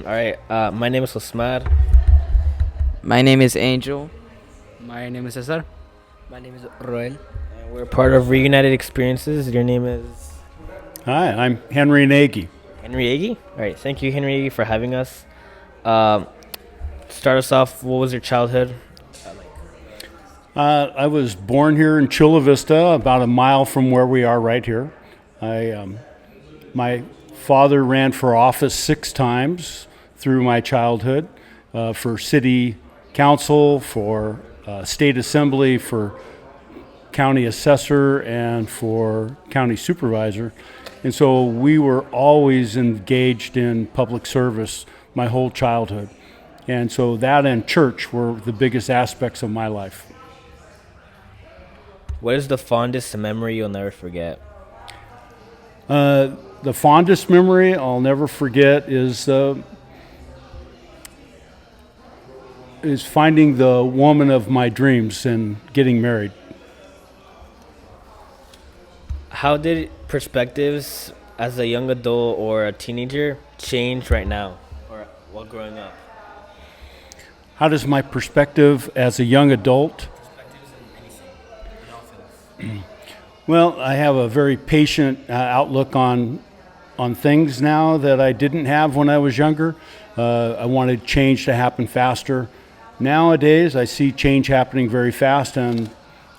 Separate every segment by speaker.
Speaker 1: All right. My name is Osmar.
Speaker 2: My name is Angel.
Speaker 3: My name is Cesar.
Speaker 4: My name is Roel.
Speaker 1: And we're part of Reunited Experiences. Your name is
Speaker 5: Hi, I'm Henry Nagy.
Speaker 1: Henry Agee. All right. Thank you, Henry Agee, for having us. Um, Start us off. What was your childhood?
Speaker 5: I was born here in Chula Vista, about a mile from where we are right here. My father ran for office 6 times through my childhood, for city council, for state assembly, for county assessor, and for county supervisor. And so we were always engaged in public service my whole childhood. And so that and church were the biggest aspects of my life.
Speaker 1: What is the fondest memory you'll never forget?
Speaker 5: The fondest memory I'll never forget is finding the woman of my dreams and getting married.
Speaker 1: How did perspectives as a young adult or a teenager change right now or while growing up?
Speaker 5: How does my perspective as a young adult? Well, I have a very patient outlook on things now that I didn't have when I was younger. I wanted change to happen faster. Nowadays, I see change happening very fast, and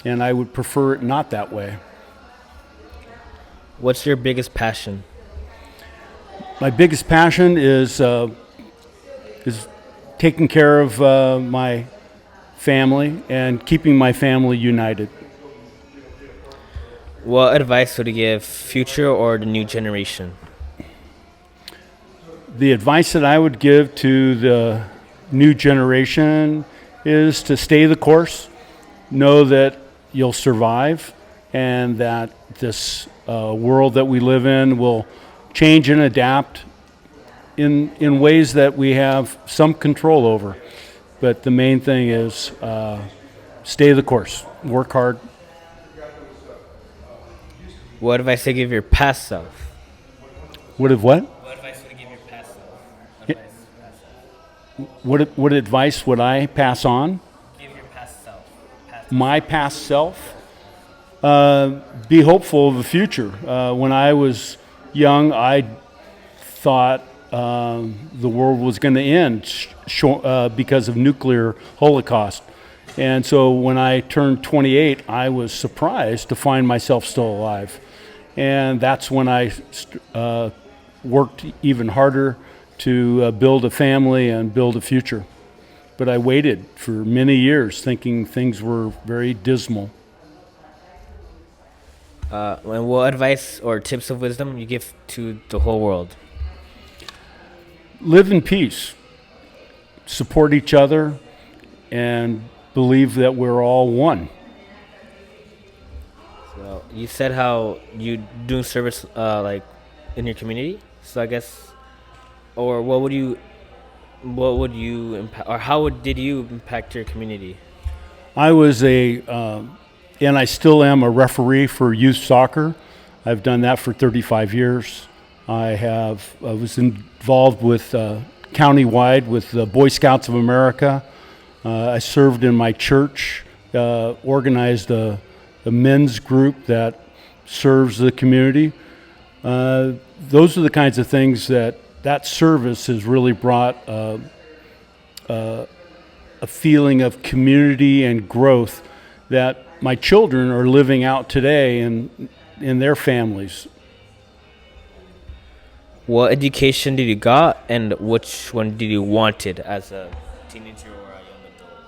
Speaker 5: I would prefer it not that way.
Speaker 1: What's your biggest passion?
Speaker 5: My biggest passion is taking care of my family and keeping my family united.
Speaker 1: What advice would you give future or the new generation?
Speaker 5: The advice that I would give to the new generation is to stay the course, know that you'll survive, and that this world that we live in will change and adapt in ways that we have some control over. But the main thing is stay the course, work hard.
Speaker 1: What advice would you give your past self?
Speaker 5: What
Speaker 1: What advice would you give your past self?
Speaker 5: What advice would I pass on?
Speaker 1: Give your past self.
Speaker 5: My past self? Be hopeful of the future. When I was young, I thought the world was going to end because of nuclear holocaust. And so when I turned 28, I was surprised to find myself still alive. And that's when I worked even harder to build a family and build a future. But I waited for many years thinking things were very dismal.
Speaker 1: And what advice or tips of wisdom you give to the whole world?
Speaker 5: Live in peace, support each other, and believe that we're all one.
Speaker 1: So you said how you doing service like in your community. So I guess, or what would you impact, or did you impact your community?
Speaker 5: I was and I still am a referee for youth soccer. I've done that for 35 years. I was involved with countywide with the Boy Scouts of America. I served in my church, organized a men's group that serves the community. Those are the kinds of things that service has really brought a feeling of community and growth that my children are living out today in their families.
Speaker 1: What education did you got, and which one did you wanted as a teenager or a young adult?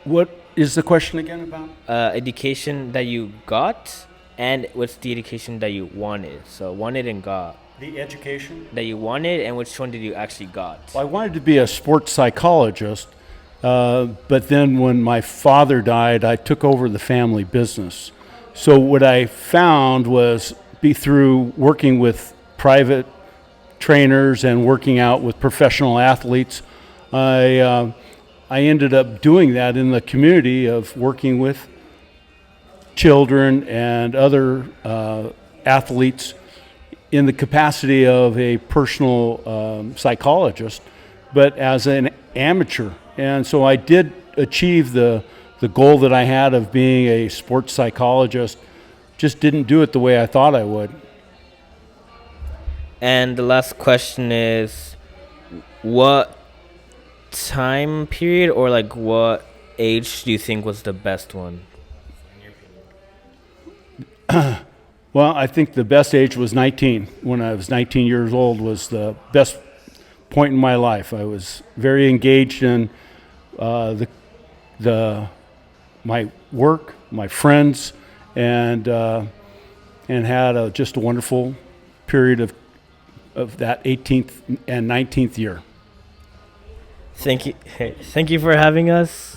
Speaker 5: What is the question again about?
Speaker 1: Education that you got, and what's the education that you wanted? So wanted and got.
Speaker 5: The education?
Speaker 1: That you wanted, and which one did you actually got?
Speaker 5: Well, I wanted to be a sports psychologist, but then when my father died, I took over the family business. So what I found was through working with private trainers and working out with professional athletes, I ended up doing that in the community of working with children and other athletes in the capacity of a personal psychologist, but as an amateur. And so I did achieve the goal that I had of being a sports psychologist, just didn't do it the way I thought I would.
Speaker 1: And the last question is, what time period or like what age do you think was the best one?
Speaker 5: Well, I think the best age was 19. When I was 19 years old was the best point in my life. I was very engaged in my work, my friends, and had just a wonderful period of that 18th and 19th year.
Speaker 1: Thank you. Thank you for having us.